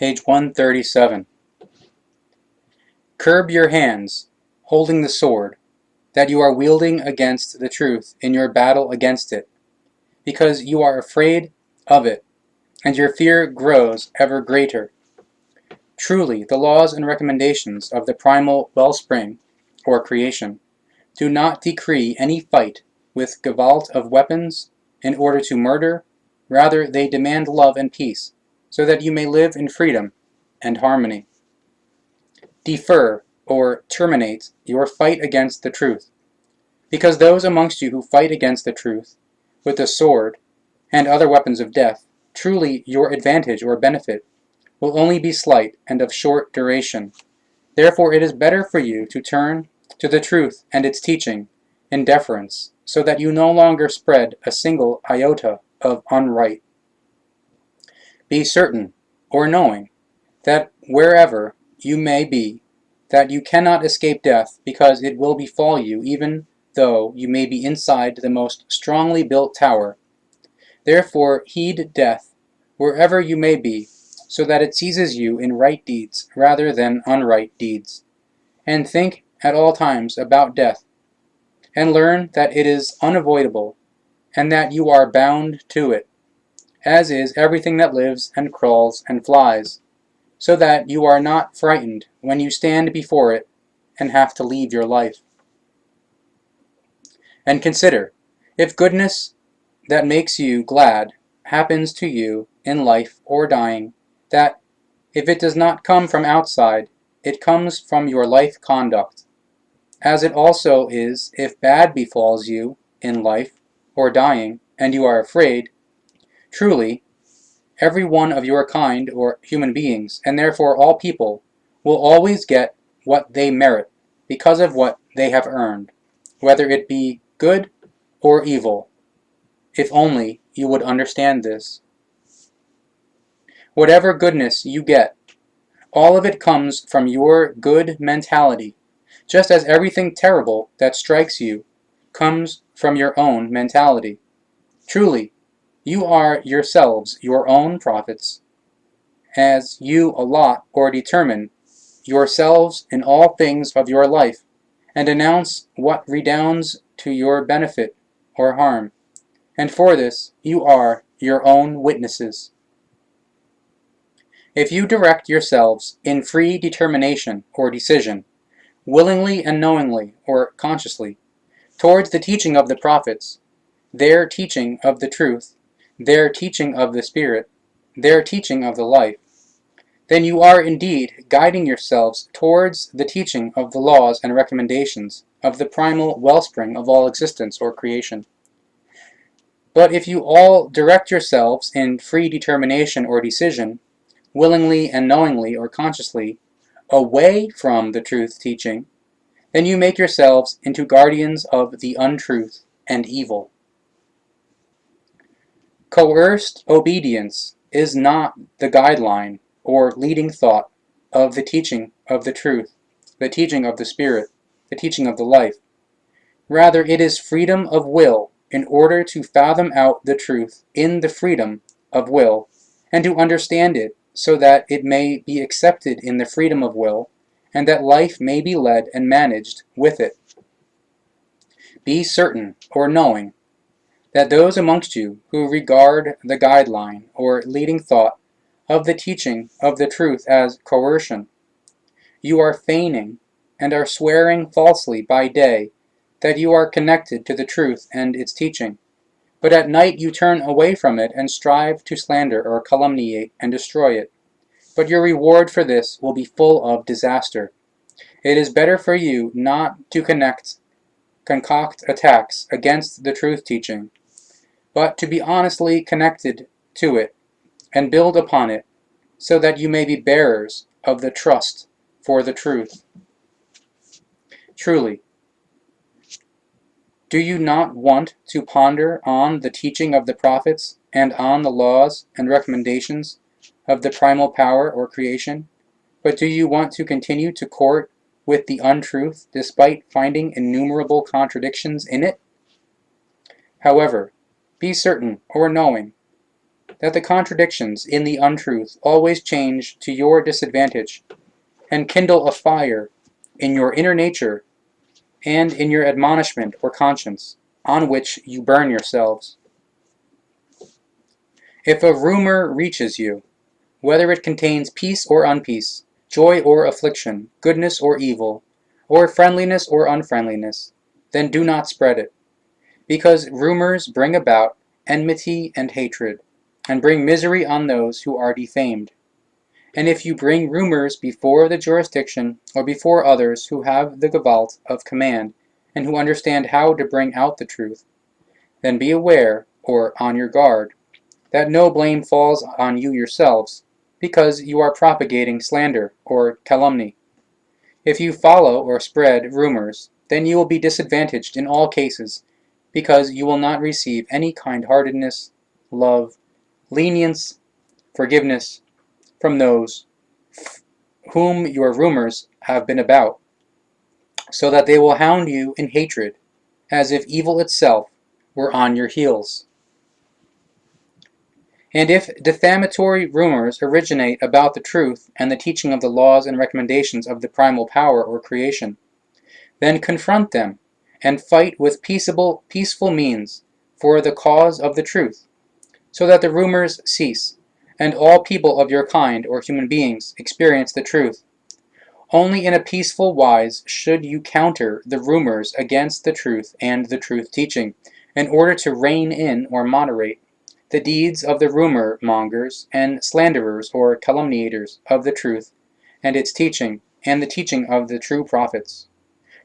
Page 137. Curb your hands, holding the sword, that you are wielding against the truth in your battle against it, because you are afraid of it, and your fear grows ever greater. Truly, the laws and recommendations of the primal wellspring, or creation, do not decree any fight with gevalt of weapons in order to murder. Rather, they demand love and peace, so that you may live in freedom and harmony. Defer, or terminate, your fight against the truth, because those amongst you who fight against the truth with the sword and other weapons of death, truly your advantage or benefit will only be slight and of short duration. Therefore it is better for you to turn to the truth and its teaching in deference, so that you no longer spread a single iota of unright. Be certain, or knowing, that wherever you may be, that you cannot escape death, because it will befall you even though you may be inside the most strongly built tower. Therefore heed death wherever you may be, so that it seizes you in right deeds rather than unright deeds. And think at all times about death, and learn that it is unavoidable, and that you are bound to it, as is everything that lives and crawls and flies, so that you are not frightened when you stand before it and have to leave your life. And consider, if goodness that makes you glad happens to you in life or dying, that if it does not come from outside, it comes from your life conduct, as it also is if bad befalls you in life or dying, and you are afraid. Truly, every one of your kind, or human beings, and therefore all people, will always get what they merit because of what they have earned, whether it be good or evil, if only you would understand this. Whatever goodness you get, all of it comes from your good mentality, just as everything terrible that strikes you comes from your own mentality. Truly, you are yourselves your own prophets, as you allot or determine yourselves in all things of your life, and announce what redounds to your benefit or harm, and for this you are your own witnesses. If you direct yourselves in free determination or decision, willingly and knowingly or consciously, towards the teaching of the prophets, their teaching of the truth, their teaching of the Spirit, their teaching of the life, then you are indeed guiding yourselves towards the teaching of the laws and recommendations of the primal wellspring of all existence or creation. But if you all direct yourselves in free determination or decision, willingly and knowingly or consciously, away from the truth teaching, then you make yourselves into guardians of the untruth and evil. Coerced obedience is not the guideline or leading thought of the teaching of the truth, the teaching of the Spirit, the teaching of the life. Rather, it is freedom of will in order to fathom out the truth in the freedom of will, and to understand it so that it may be accepted in the freedom of will, and that life may be led and managed with it. Be certain, or knowing, that those amongst you who regard the guideline or leading thought of the teaching of the truth as coercion, you are feigning and are swearing falsely by day that you are connected to the truth and its teaching, but at night you turn away from it and strive to slander or calumniate and destroy it. But your reward for this will be full of disaster. It is better for you not to concoct attacks against the truth teaching, but to be honestly connected to it and build upon it, so that you may be bearers of the trust for the truth. Truly, do you not want to ponder on the teaching of the prophets and on the laws and recommendations of the primal power or creation? But do you want to continue to court with the untruth despite finding innumerable contradictions in it? However, be certain or knowing that the contradictions in the untruth always change to your disadvantage, and kindle a fire in your inner nature and in your admonishment or conscience, on which you burn yourselves. If a rumor reaches you, whether it contains peace or unpeace, joy or affliction, goodness or evil, or friendliness or unfriendliness, then do not spread it, because rumors bring about enmity and hatred, and bring misery on those who are defamed. And if you bring rumors before the jurisdiction or before others who have the Goblet of command and who understand how to bring out the truth, then be aware, or on your guard, that no blame falls on you yourselves, because you are propagating slander or calumny. If you follow or spread rumors, then you will be disadvantaged in all cases, because you will not receive any kind-heartedness, love, lenience, forgiveness from those whom your rumors have been about, so that they will hound you in hatred, as if evil itself were on your heels. And if defamatory rumors originate about the truth and the teaching of the laws and recommendations of the primal power or creation, then confront them and fight with peaceable means for the cause of the truth, so that the rumors cease, and all people of your kind or human beings experience the truth. Only in a peaceful wise should you counter the rumors against the truth and the truth teaching, in order to rein in or moderate the deeds of the rumor mongers and slanderers or calumniators of the truth and its teaching, and the teaching of the true prophets.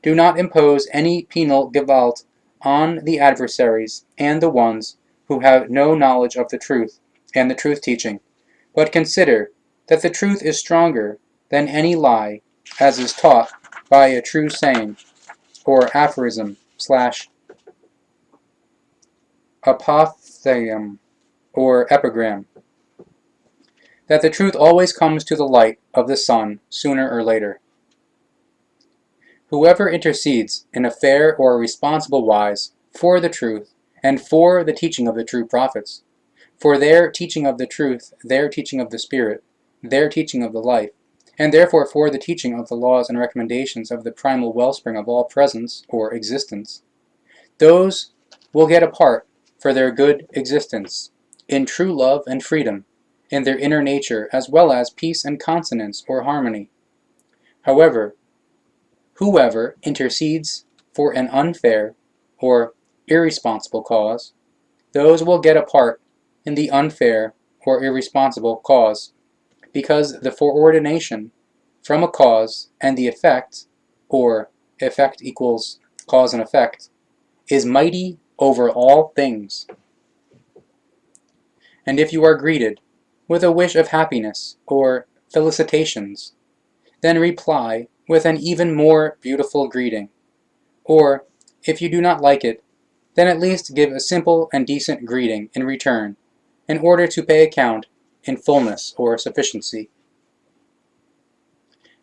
Do not impose any penal gewalt on the adversaries and the ones who have no knowledge of the truth and the truth teaching, but consider that the truth is stronger than any lie, as is taught by a true saying, or aphorism / apothegm, or epigram, that the truth always comes to the light of the sun sooner or later. Whoever intercedes in a fair or responsible wise for the truth and for the teaching of the true prophets, for their teaching of the truth, their teaching of the Spirit, their teaching of the life, and therefore for the teaching of the laws and recommendations of the primal wellspring of all presence or existence, those will get a part for their good existence, in true love and freedom, in their inner nature, as well as peace and consonance or harmony. However, whoever intercedes for an unfair or irresponsible cause, those will get a part in the unfair or irresponsible cause, because the foreordination from a cause and the effect, or effect equals cause and effect, is mighty over all things. And if you are greeted with a wish of happiness or felicitations, then reply with an even more beautiful greeting. Or, if you do not like it, then at least give a simple and decent greeting in return, in order to pay account in fullness or sufficiency.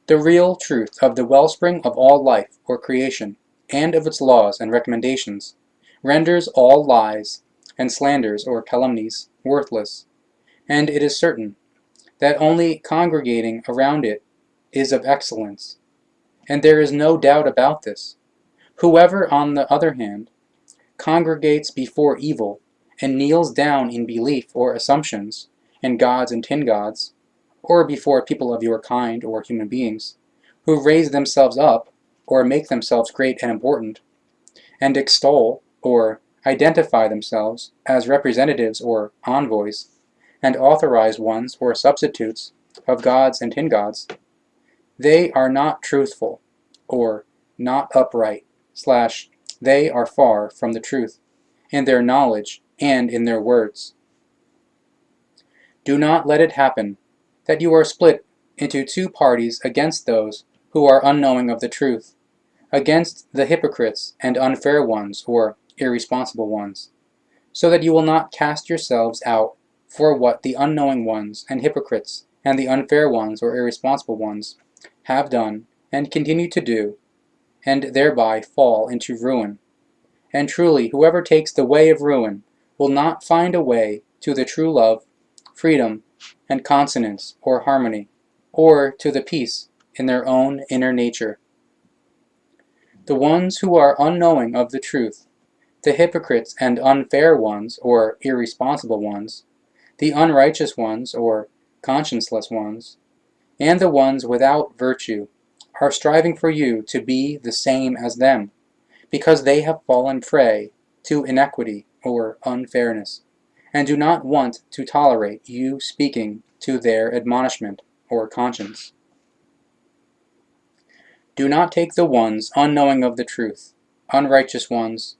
The real truth of the wellspring of all life or creation, and of its laws and recommendations, renders all lies and slanders or calumnies worthless, and it is certain that only congregating around it is of excellence, and there is no doubt about this. Whoever, on the other hand, congregates before evil, and kneels down in belief or assumptions, in gods and tin gods, or before people of your kind or human beings, who raise themselves up, or make themselves great and important, and extol or identify themselves as representatives or envoys, and authorized ones or substitutes of gods and tin gods, they are not truthful, or not upright, / they are far from the truth, in their knowledge and in their words. Do not let it happen that you are split into two parties against those who are unknowing of the truth, against the hypocrites and unfair ones or irresponsible ones, so that you will not cast yourselves out for what the unknowing ones and hypocrites and the unfair ones or irresponsible ones have done and continue to do, and thereby fall into ruin. And truly, whoever takes the way of ruin will not find a way to the true love freedom, and consonance or harmony, or to the peace in their own inner nature. The ones who are unknowing of the truth, the hypocrites and unfair ones or irresponsible ones, the unrighteous ones or conscienceless ones, and the ones without virtue, are striving for you to be the same as them, because they have fallen prey to inequity or unfairness, and do not want to tolerate you speaking to their admonishment or conscience. Do not take the ones unknowing of the truth, unrighteous ones,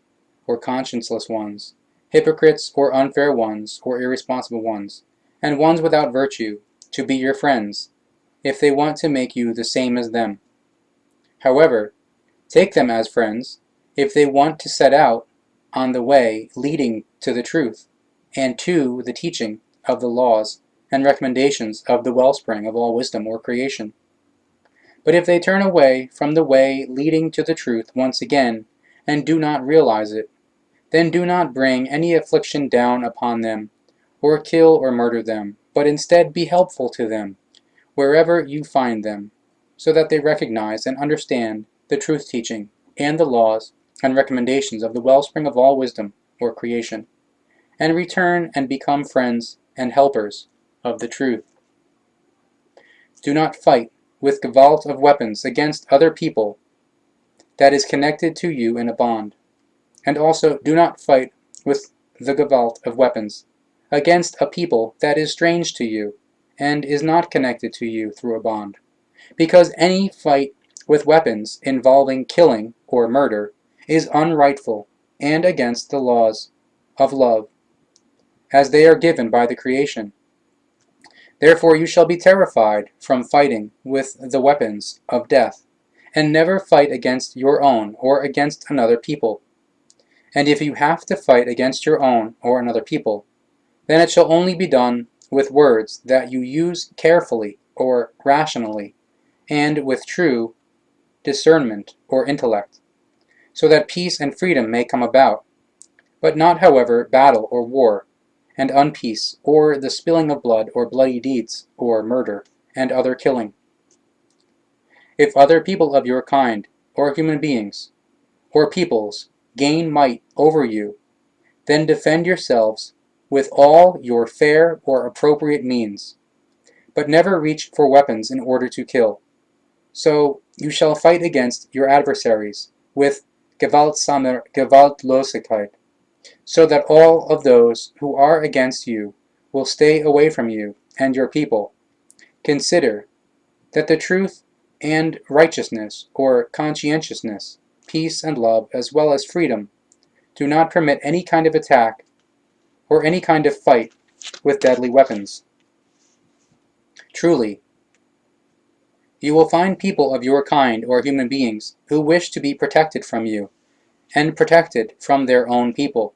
or conscienceless ones, hypocrites or unfair ones or irresponsible ones, and ones without virtue, to be your friends, if they want to make you the same as them. However, take them as friends if they want to set out on the way leading to the truth, and to the teaching of the laws and recommendations of the wellspring of all wisdom or creation. But if they turn away from the way leading to the truth once again, and do not realize it, then do not bring any affliction down upon them, or kill or murder them, but instead be helpful to them, wherever you find them, so that they recognize and understand the truth teaching and the laws and recommendations of the wellspring of all wisdom or creation, and return and become friends and helpers of the truth. Do not fight with gevalt of weapons against other people that is connected to you in a bond, and also do not fight with the gevalt of weapons against a people that is strange to you and is not connected to you through a bond, because any fight with weapons involving killing or murder is unrightful and against the laws of love, as they are given by the creation. Therefore you shall be terrified from fighting with the weapons of death, and never fight against your own or against another people. And if you have to fight against your own or another people, then it shall only be done with words that you use carefully or rationally, and with true discernment or intellect, so that peace and freedom may come about, but not, however, battle or war, and unpeace, or the spilling of blood, or bloody deeds, or murder, and other killing. If other people of your kind, or human beings, or peoples, gain might over you, then defend yourselves with all your fair or appropriate means, but never reach for weapons in order to kill. So you shall fight against your adversaries with Gewaltlosigkeit, so that all of those who are against you will stay away from you and your people. Consider that the truth and righteousness, or conscientiousness, peace and love, as well as freedom, do not permit any kind of attack or any kind of fight with deadly weapons. Truly, you will find people of your kind or human beings who wish to be protected from you and protected from their own people,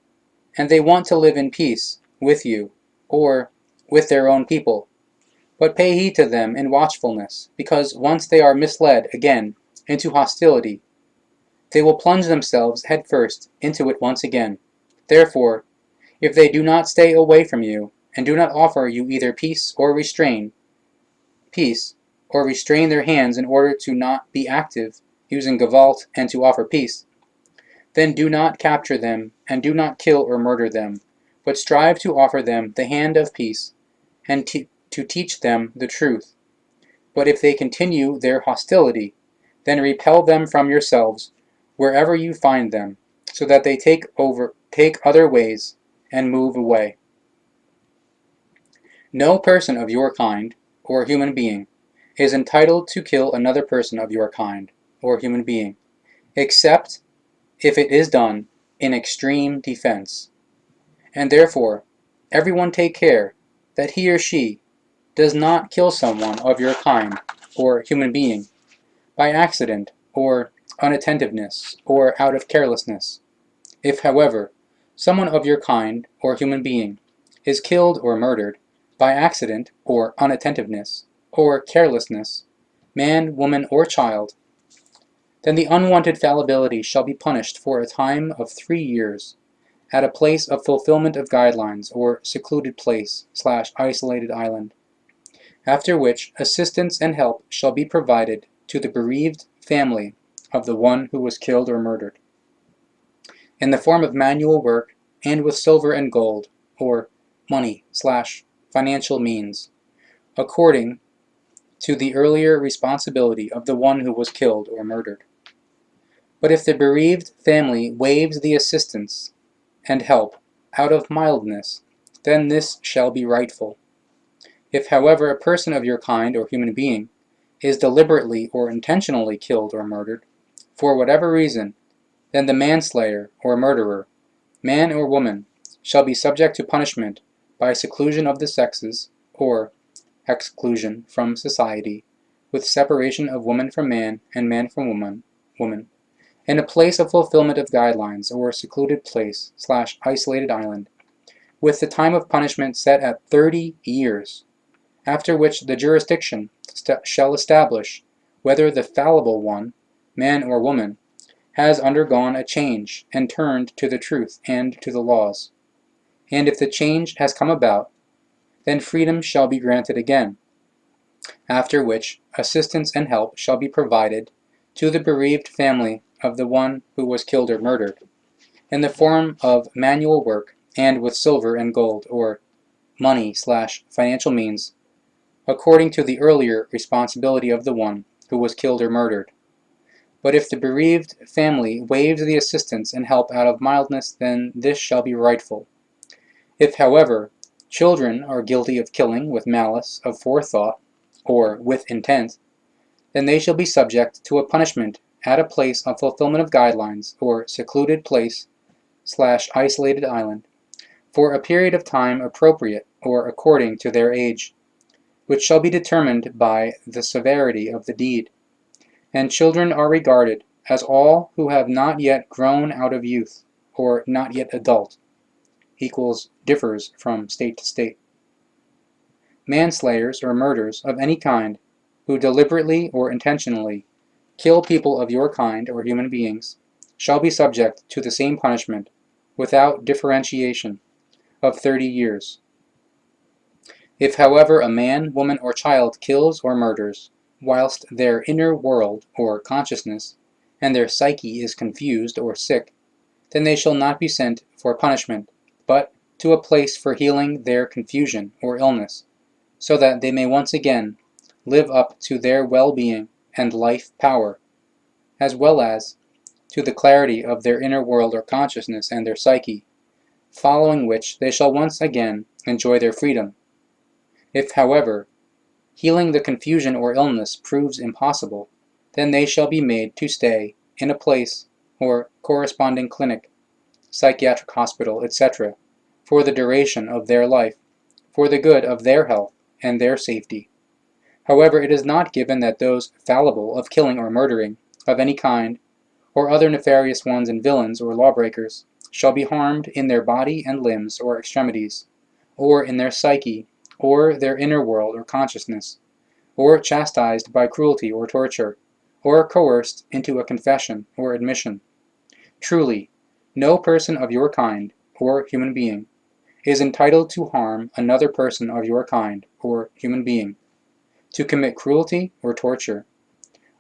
and they want to live in peace with you or with their own people. But pay heed to them in watchfulness, because once they are misled again into hostility, they will plunge themselves headfirst into it once again. Therefore, if they do not stay away from you, and do not offer you either peace or restrain their hands in order to not be active, using Gewalt and to offer peace, then do not capture them, and do not kill or murder them, but strive to offer them the hand of peace, and to teach them the truth. But if they continue their hostility, then repel them from yourselves wherever you find them, so that they take other ways and move away. No person of your kind, or human being, is entitled to kill another person of your kind, or human being, except if it is done in extreme defense. And therefore, everyone take care that he or she does not kill someone of your kind, or human being, by accident, or unattentiveness, or out of carelessness. If, however, someone of your kind, or human being, is killed or murdered by accident, or unattentiveness, or carelessness, man, woman, or child, then the unwanted fallibility shall be punished for a time of 3 years, at a place of fulfillment of guidelines or secluded place/isolated island, after which assistance and help shall be provided to the bereaved family of the one who was killed or murdered, in the form of manual work and with silver and gold, or money/financial means, according to the earlier responsibility of the one who was killed or murdered. But if the bereaved family waives the assistance and help out of mildness, then this shall be rightful. If, however, a person of your kind or human being is deliberately or intentionally killed or murdered, for whatever reason, then the manslayer or murderer, man or woman, shall be subject to punishment by seclusion of the sexes, or exclusion from society, with separation of woman from man and man from woman, in a place of fulfillment of guidelines or secluded place/isolated island, with the time of punishment set at 30 years, after which the jurisdiction shall establish whether the fallible one, man or woman, has undergone a change and turned to the truth and to the laws. And if the change has come about, then freedom shall be granted again, after which assistance and help shall be provided to the bereaved family of the one who was killed or murdered, in the form of manual work and with silver and gold, or money/financial means, according to the earlier responsibility of the one who was killed or murdered. But if the bereaved family waives the assistance and help out of mildness, then this shall be rightful. If, however, children are guilty of killing with malice of forethought, or with intent, then they shall be subject to a punishment at a place of fulfillment of guidelines, or secluded place/isolated island, for a period of time appropriate or according to their age, which shall be determined by the severity of the deed. And children are regarded as all who have not yet grown out of youth, or not yet adult, differs from state to state. Manslayers or murders of any kind, who deliberately or intentionally kill people of your kind or human beings, shall be subject to the same punishment, without differentiation, of 30 years. If, however, a man, woman, or child kills or murders, whilst their inner world or consciousness and their psyche is confused or sick, then they shall not be sent for punishment, but to a place for healing their confusion or illness, so that they may once again live up to their well-being and life power, as well as to the clarity of their inner world or consciousness and their psyche, following which they shall once again enjoy their freedom. If, however, healing the confusion or illness proves impossible, then they shall be made to stay in a place or corresponding clinic, psychiatric hospital, etc., for the duration of their life, for the good of their health and their safety. However, it is not given that those fallible of killing or murdering of any kind, or other nefarious ones and villains or lawbreakers, shall be harmed in their body and limbs or extremities, or in their psyche, or their inner world or consciousness, or chastised by cruelty or torture, or coerced into a confession or admission. Truly, no person of your kind, or human being, is entitled to harm another person of your kind, or human being, to commit cruelty or torture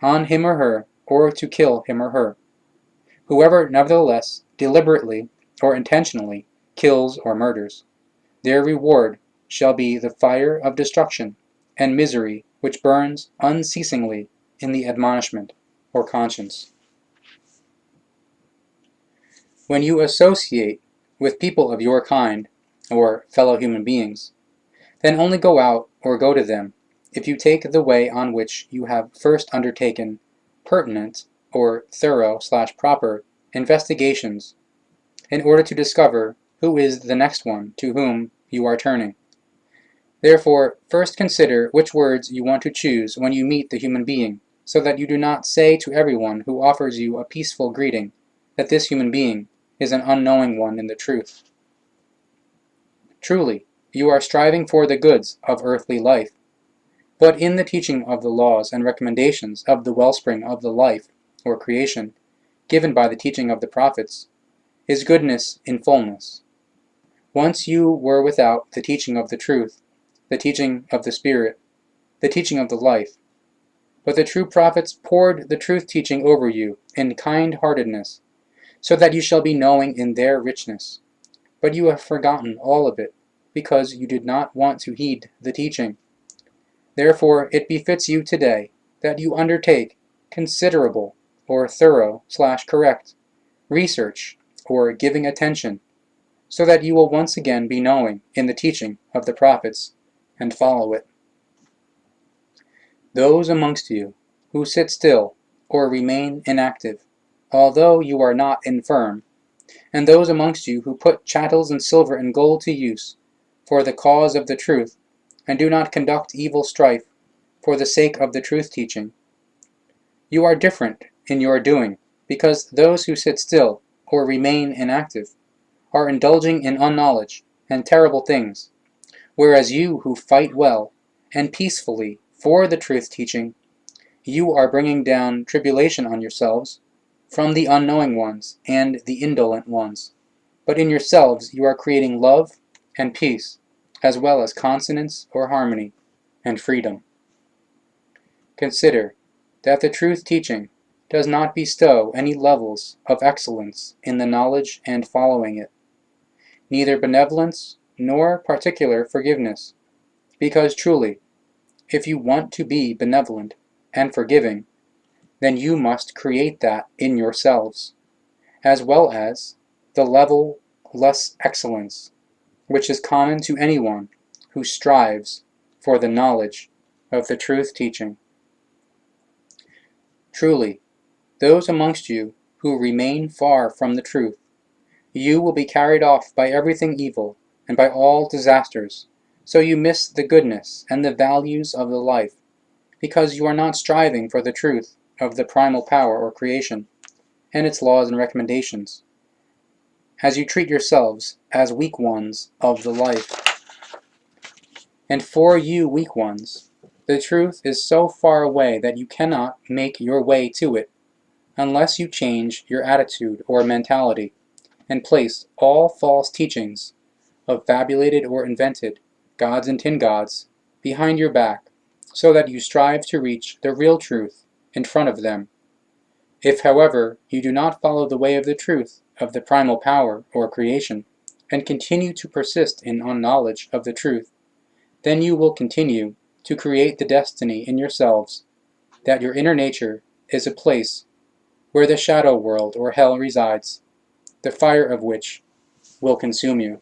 on him or her, or to kill him or her. Whoever nevertheless deliberately or intentionally kills or murders, their reward shall be the fire of destruction and misery which burns unceasingly in the admonishment or conscience. When you associate with people of your kind, or fellow human beings, then only go out or go to them if you take the way on which you have first undertaken pertinent or thorough/proper investigations, in order to discover who is the next one to whom you are turning. Therefore, first consider which words you want to choose when you meet the human being, so that you do not say to everyone who offers you a peaceful greeting that this human being is an unknowing one in the truth. Truly, you are striving for the goods of earthly life, but in the teaching of the laws and recommendations of the wellspring of the life, or creation, given by the teaching of the prophets, is goodness in fullness. Once you were without the teaching of the truth, the teaching of the Spirit, the teaching of the life. But the true prophets poured the truth teaching over you in kind-heartedness, so that you shall be knowing in their richness. But you have forgotten all of it, because you did not want to heed the teaching. Therefore it befits you today that you undertake considerable or thorough/correct research or giving attention, so that you will once again be knowing in the teaching of the prophets and follow it. Those amongst you who sit still or remain inactive, although you are not infirm, and those amongst you who put chattels and silver and gold to use for the cause of the truth, and do not conduct evil strife for the sake of the truth teaching. You are different in your doing, because those who sit still or remain inactive are indulging in unknowledge and terrible things, whereas you who fight well and peacefully for the truth teaching, you are bringing down tribulation on yourselves from the unknowing ones and the indolent ones, but in yourselves you are creating love and peace, as well as consonance or harmony and freedom. Consider that the truth teaching does not bestow any levels of excellence in the knowledge and following it, neither benevolence nor particular forgiveness, because truly, if you want to be benevolent and forgiving, then you must create that in yourselves, as well as the level less excellence, which is common to anyone who strives for the knowledge of the truth teaching. Truly, those amongst you who remain far from the truth, you will be carried off by everything evil and by all disasters, so you miss the goodness and the values of the life, because you are not striving for the truth of the primal power or creation, and its laws and recommendations, as you treat yourselves as weak ones of the life. And for you weak ones, the truth is so far away that you cannot make your way to it, unless you change your attitude or mentality, and place all false teachings of fabulated or invented gods and tin gods behind your back, so that you strive to reach the real truth in front of them. If, however, you do not follow the way of the truth of the primal power or creation, and continue to persist in unknowledge of the truth, then you will continue to create the destiny in yourselves that your inner nature is a place where the shadow world or hell resides, the fire of which will consume you.